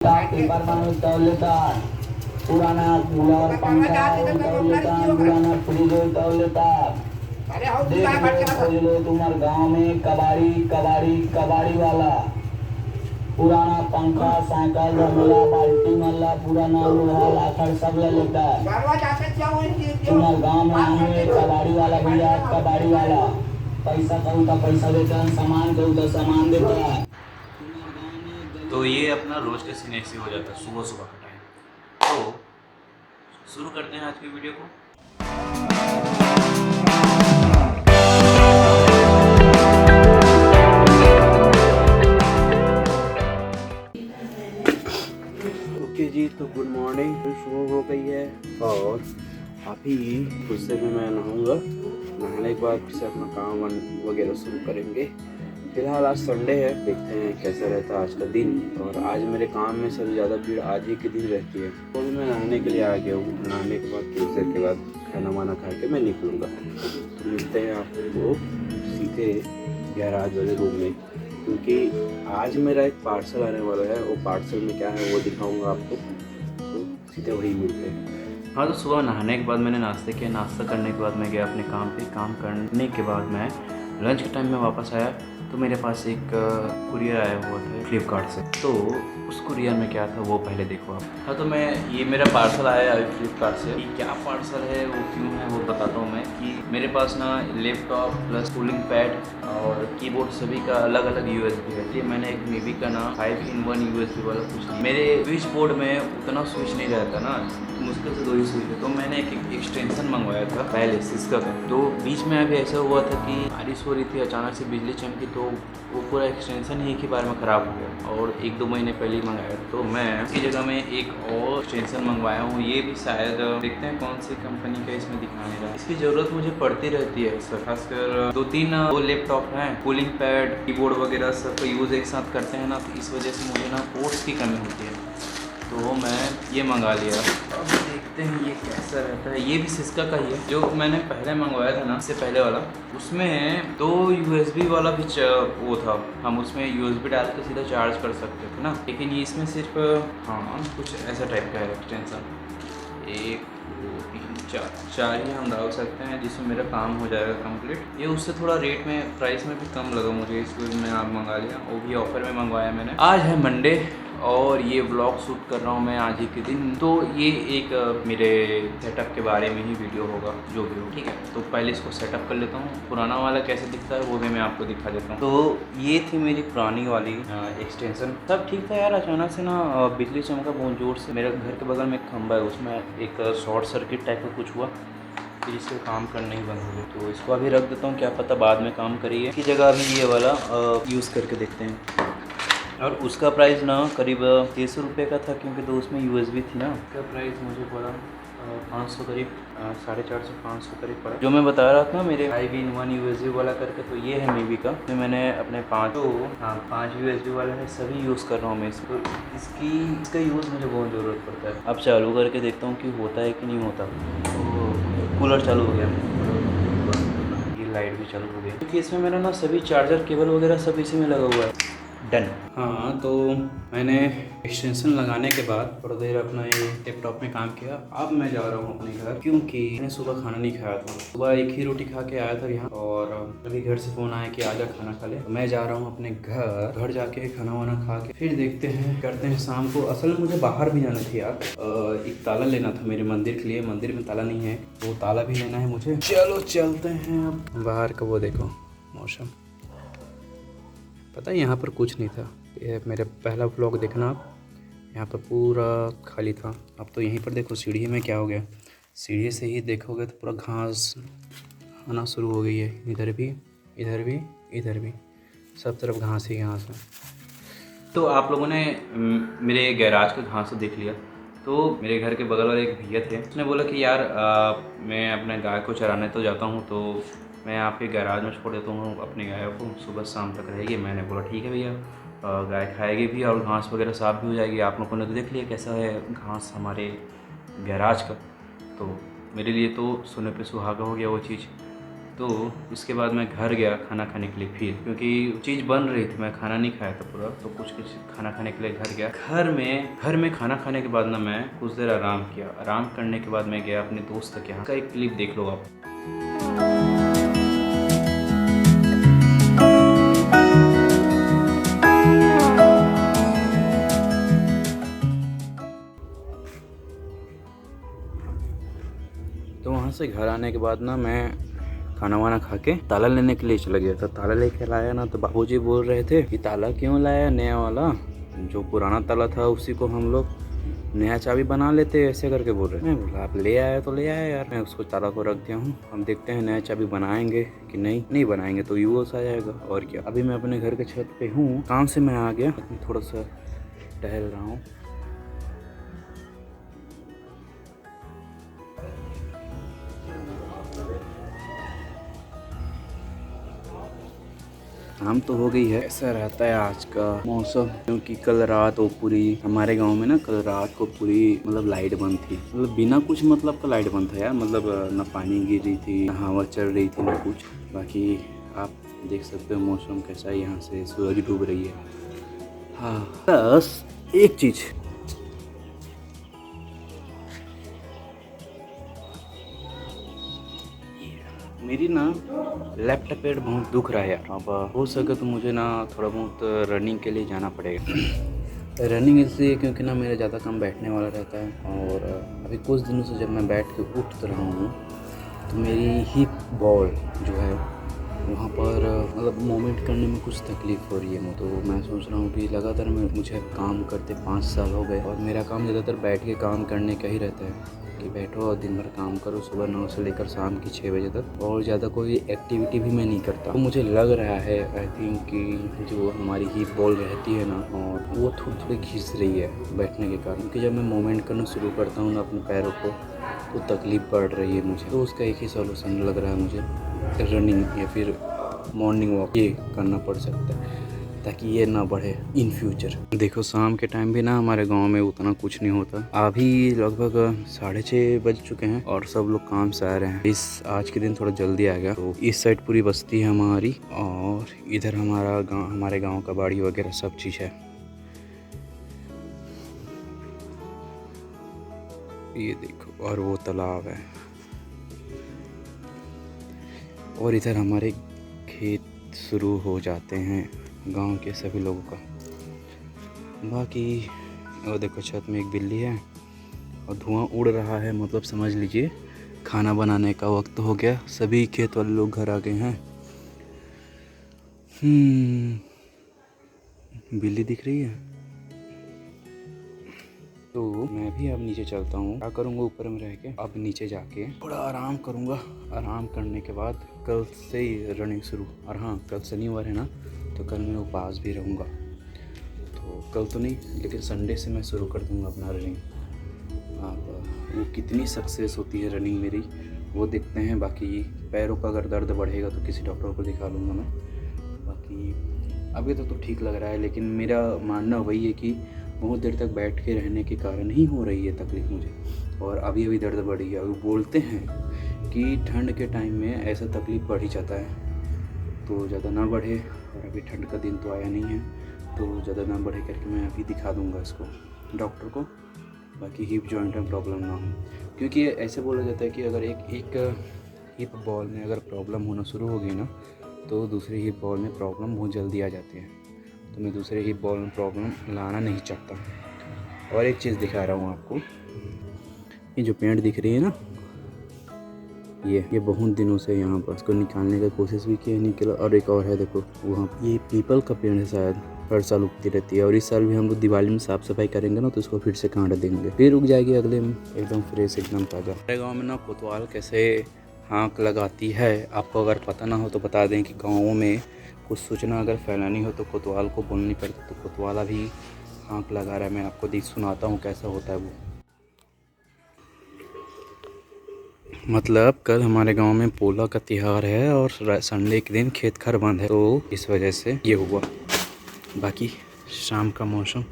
Paper माणूस तवलेतात, पुराना cooler पंखा तवलेतात, पुराना फ्रिज तवलेतात। देख लो तुम्हारे गांव में कबाड़ी कबाड़ी कबाड़ी वाला पुराना पंखा साइकिल रमला बाल्टी मल्ला पुराना लोहा लाखड़ सब ले लेता है। तुम्हारे गांव में आए कबाड़ी वाला भैया, कबाड़ी वाला पैसा कहू तो पैसा देता है, सामान कहू तो सामान देता है। तो ये अपना रोज़ का सीन ऐसे हो जाता है सुबह सुबह का टाइम। तो शुरू करते हैं आज की वीडियो को। ओके जी, तो गुड मॉर्निंग। तो सुबह हो गई है और अभी गुस्से में मैं नहाऊंगा। नहाने के बाद फिर से अपना काम वगैरह शुरू करेंगे। फिलहाल आज संडे है, देखते हैं कैसा रहता है आज का दिन। और आज मेरे काम में सबसे ज़्यादा भीड़ आज ही के दिन रहती है। तो मैं नहाने के लिए आ गया हूँ। नहाने के बाद थोड़ी के बाद खाना वाना खा के मैं निकलूँगा। तो मिलते हैं आपको सीधे 11 बजे रूम में, क्योंकि आज मेरा एक पार्सल आने वाला है। वो पार्सल में क्या है वो दिखाऊंगा आपको, तो सीधे वही मिलते हैं। हाँ, तो सुबह नहाने के बाद मैंने नाश्ते किया। नाश्ता करने के बाद मैं गया अपने काम पे। काम करने के बाद मैं लंच के टाइम में वापस आया तो मेरे पास एक कुरियर आया हुआ था फ्लिपकार्ट से। तो उस कुरियर में क्या था वो पहले देखो आप। हाँ, तो मैं ये मेरा पार्सल आया है फ्लिपकार्ट से। कि क्या पार्सल है वो क्यों है वो बताता हूँ मैं। कि मेरे पास ना लैपटॉप प्लस कूलिंग पैड और कीबोर्ड सभी का अलग अलग यूएसबी है। ये मैंने एक मीवी का ना 5-in-1 यूएसबी वाला कुछ नहीं। मेरे स्विच बोर्ड में उतना स्विच नहीं रहता ना, मुश्किल से 2 ही स्विच है। तो मैंने एक एक्सटेंशन मंगवाया था पहले सिस्का का। तो बीच में अभी ऐसा हुआ था कि बारिश हो रही थी, अचानक से बिजली चमकी, तो वो पूरा एक्सटेंशन ही एक ही बार में ख़राब हो गया। और 1-2 महीने पहले ही मंगाया। तो मैं इसकी जगह में एक और एक्सटेंशन मंगवाया हूँ। ये भी शायद देखते हैं कौन सी कंपनी का इसमें दिखाने रहा। इसकी ज़रूरत मुझे पड़ती रहती है, खासकर 2-3 वो लैपटॉप हैं, कूलिंग पैड कीबोर्ड वगैरह सब यूज़ एक साथ करते हैं ना, तो इस वजह से मुझे ना पोर्ट्स की कमी होती है। तो मैं ये मंगा लिया। अब देखते हैं ये कैसा रहता है। ये भी सिस्का का ही है जो मैंने पहले मंगवाया था ना, इससे पहले वाला। उसमें 2 यूएसबी वाला भी वो था, हम उसमें यूएसबी डाल के सीधा चार्ज कर सकते थे ना। लेकिन ये इसमें सिर्फ हाँ कुछ ऐसा टाइप का है एक्सटेंशन। 1 2 3 4 ही हम डाल सकते हैं, जिसमें मेरा काम हो जाएगा कंप्लीट। ये उससे थोड़ा रेट में प्राइस में भी कम लगा मुझे, इसको मैं आप मंगा लिया। वो भी ऑफ़र में मंगवाया मैंने। आज है मंडे और ये व्लॉग शूट कर रहा हूँ मैं आज ही के दिन। तो ये एक मेरे सेटअप के बारे में ही वीडियो होगा, जो भी हो, ठीक है। तो पहले इसको सेटअप कर लेता हूँ। पुराना वाला कैसे दिखता है वो भी मैं आपको दिखा देता हूँ। तो ये थी मेरी पुरानी वाली एक्सटेंशन। सब ठीक था यार, अचानक से ना बिजली चमका बहुत ज़ोर से। मेरे घर के बगल में एक खंभा है, उसमें एक शॉर्ट सर्किट टाइप का कुछ हुआ, फिर इससे काम करना ही बंद हो गया। तो इसको अभी रख देता हूँ, क्या पता बाद में काम करिए। इसकी जगह अभी ये वाला यूज़ करके देखते हैं। और उसका प्राइस ना करीब 300 रुपये का था, क्योंकि तो उसमें यूएसबी थी ना। उसका प्राइस मुझे पड़ा 500 करीब, 450-500 करीब पड़ा। जो मैं बता रहा था मेरे 5-in-1 यूएसबी वाला करके, तो ये है मीवी का। तो मैंने अपने 5 यूएसबी वाला है, सभी यूज़ कर रहा हूँ मैं इसको। इसका यूज़ मुझे बहुत ज़रूरत पड़ता है। अब चालू करके देखता हूँ कि होता है कि नहीं होता। तो कूलर चालू हो गया, ये लाइट भी चालू हो गई, क्योंकि इसमें मेरा ना सभी चार्जर केबल वगैरह सब इसी में लगा हुआ है। डन। हाँ, तो मैंने एक्सटेंशन लगाने के बाद थोड़ा देर अपना ये लैपटॉप में काम किया। अब मैं जा रहा हूँ अपने घर, क्योंकि मैंने सुबह खाना नहीं खाया था। सुबह एक ही रोटी खा के आया था यहाँ, और अभी घर से फ़ोन आया कि आजा खाना खा ले। तो मैं जा रहा हूँ अपने घर जाके खाना वाना खा के फिर देखते हैं करते हैं शाम को। असल में मुझे बाहर भी जाना था यार, एक ताला लेना था मेरे मंदिर के लिए। मंदिर में ताला नहीं है, वो ताला भी लेना है मुझे। चलो चलते हैं। अब बाहर का वो देखो मौसम, पता है यहाँ पर कुछ नहीं था। ये मेरा पहला व्लॉग देखना आप, यहाँ पर पूरा खाली था। अब तो यहीं पर देखो सीढ़ी में क्या हो गया। सीढ़ी से ही देखोगे तो पूरा घास आना शुरू हो गई है। इधर भी इधर भी इधर भी सब तरफ घास ही घास है। तो आप लोगों ने मेरे गैराज का घास तो देख लिया। तो मेरे घर के बगल वाले एक भैया थे, उसने बोला कि यार मैं अपने गाय को चराने तो जाता हूँ, तो मैं आपके गैराज में छोड़ देता हूँ अपनी गाय को, सुबह शाम तक रहेगी। मैंने बोला ठीक है भैया, गाय खाएगी भी और घास वगैरह साफ भी हो जाएगी। आप लोगों ने तो देख लिया कैसा है घास हमारे गैराज का। तो मेरे लिए तो सोने पे सुहागा हो गया वो चीज़। तो उसके बाद मैं घर गया खाना खाने के लिए फिर, क्योंकि चीज़ बन रही थी, मैं खाना नहीं खाया था पूरा, तो कुछ खाना खाने के लिए घर गया। घर में खाना खाने के बाद ना मैं कुछ देर आराम किया। आराम करने के बाद मैं गया अपने दोस्त के यहाँ का। एक क्लिप देख लो आप। तो वहाँ से घर आने के बाद ना मैं खाना वाना खा के ताला लेने के लिए चला गया था। ताला लेके लाया ना, तो बाबूजी बोल रहे थे कि ताला क्यों लाया नया वाला, जो पुराना ताला था उसी को हम लोग नया चाबी बना लेते, ऐसे करके बोल रहे। मैं बोला आप ले आए तो ले आए यार, मैं उसको ताला को रख दिया हूँ। हम देखते हैं नया चाबी बनाएंगे कि नहीं बनाएंगे तो यूएस आ जाएगा और क्या। अभी मैं अपने घर के छत पे हूँ, काम से मैं आ गया, थोड़ा सा टहल रहा हूँ। शाम तो हो गई है। ऐसा रहता है आज का मौसम, क्योंकि कल रात वो पूरी हमारे गांव में ना, कल रात को पूरी मतलब लाइट बंद थी, मतलब बिना कुछ मतलब का लाइट बंद था यार। मतलब ना पानी गिर रही थी, ना हवा चल रही थी, ना कुछ। बाकी आप देख सकते हो मौसम कैसा है, यहाँ से सूरज डूब रही है। हाँ, बस एक चीज़, मेरी ना लेफ्ट पेट बहुत दुख रहा है यार। अब हो सके तो मुझे ना थोड़ा बहुत रनिंग के लिए जाना पड़ेगा। रनिंग इसलिए क्योंकि ना मेरा ज़्यादा काम बैठने वाला रहता है, और अभी कुछ दिनों से जब मैं बैठ के उठ रहा हूँ तो मेरी हिप बॉल जो है वहाँ पर मतलब मूवमेंट करने में कुछ तकलीफ़ हो रही है। तो मैं सोच रहा हूँ कि लगातार मुझे काम करते 5 साल हो गए, और मेरा काम ज़्यादातर बैठ के काम करने का ही रहता है कि बैठो और दिन भर काम करो, सुबह 9 से लेकर शाम की 6 बजे तक, और ज़्यादा कोई एक्टिविटी भी मैं नहीं करता। तो मुझे लग रहा है आई थिंक कि जो हमारी हिप बॉल रहती है ना, और वो थोड़ी घिस रही है बैठने के कारण, क्योंकि जब मैं मूवमेंट करना शुरू करता हूँ ना अपने पैरों को, तो तकलीफ़ बढ़ रही है मुझे। तो उसका एक ही सॉल्यूशन लग रहा है मुझे, रनिंग या फिर मॉर्निंग वॉक ये करना पड़ सकता है, ताकि ये ना बढ़े इन फ्यूचर। देखो शाम के टाइम भी ना हमारे गांव में उतना कुछ नहीं होता। अभी लगभग 6:30 बज चुके हैं और सब लोग काम से आ रहे हैं। आज के दिन थोड़ा जल्दी आ गया। तो इस साइड पूरी बस्ती है हमारी, और इधर हमारे गांव का बाड़ी वगैरह सब चीज़ है। ये देखो, और वो तालाब है, और इधर हमारे खेत शुरू हो जाते हैं गांव के सभी लोगों का। बाकी वो देखो छत में एक बिल्ली है और धुआं उड़ रहा है, मतलब समझ लीजिए खाना बनाने का वक्त हो गया। सभी खेत वाले लोग घर आ गए हैं। बिल्ली दिख रही है। तो मैं भी अब नीचे चलता हूँ। क्या करूँगा ऊपर में रह के, अब नीचे जाके थोड़ा आराम करूँगा। आराम करने के बाद कल से ही रनिंग शुरू। और हाँ, कल शनिवार है ना, तो कल मैं उपवास भी रहूँगा। तो कल तो नहीं, लेकिन संडे से मैं शुरू कर दूँगा अपना रनिंग। अब वो कितनी सक्सेस होती है रनिंग मेरी, वो देखते हैं। बाकी पैरों का अगर दर्द बढ़ेगा तो किसी डॉक्टर को दिखा लूँगा मैं। बाकी अभी तो ठीक लग रहा है, लेकिन मेरा मानना वही है कि बहुत देर तक बैठ के रहने के कारण ही हो रही है तकलीफ़ मुझे, और अभी दर्द बढ़ी है। अभी बोलते हैं कि ठंड के टाइम में ऐसा तकलीफ़ बढ़ ही जाता है, तो ज़्यादा ना बढ़े। और अभी ठंड का दिन तो आया नहीं है, तो ज़्यादा ना बढ़े करके मैं अभी दिखा दूंगा इसको डॉक्टर को। बाकी हिप जॉइंट में प्रॉब्लम ना हो, क्योंकि ऐसे बोला जाता है कि अगर एक हिप बॉल में अगर प्रॉब्लम होना शुरू हो गई ना, तो दूसरी हिप बॉल में प्रॉब्लम बहुत जल्दी आ जाती है। तो मैं दूसरे हिप बॉल में प्रॉब्लम लाना नहीं चाहता। और एक चीज़ दिखा रहा हूँ आपको, ये जो पेंट दिख रही है ना, ये बहुत दिनों से यहाँ पर इसको निकालने की कोशिश भी की है, निकला। और एक और है देखो वहाँ, ये पीपल का पेड़ है, शायद हर साल उगती रहती है। और इस साल भी हम लोग दिवाली में साफ सफाई करेंगे ना, तो इसको फिर से काट देंगे, फिर उग जाएगी अगले में एकदम फ्रेश, एकदम ताज़ा। हमारे गाँव में ना कोतवाल कैसे हाँक लगाती है, आपको अगर पता ना हो तो बता दें कि गाँवों में कुछ सूचना अगर फैलानी हो तो कोतवाल को बोलनी पड़ती। तो कोतवाल अभी हाँक लगा रहा है, मैं आपको सुनाता हूँ कैसा होता है वो। मतलब कल हमारे गांव में पोला का त्योहार है और संडे के दिन खेत खर बंद है, तो इस वजह से ये हुआ। बाकी शाम का मौसम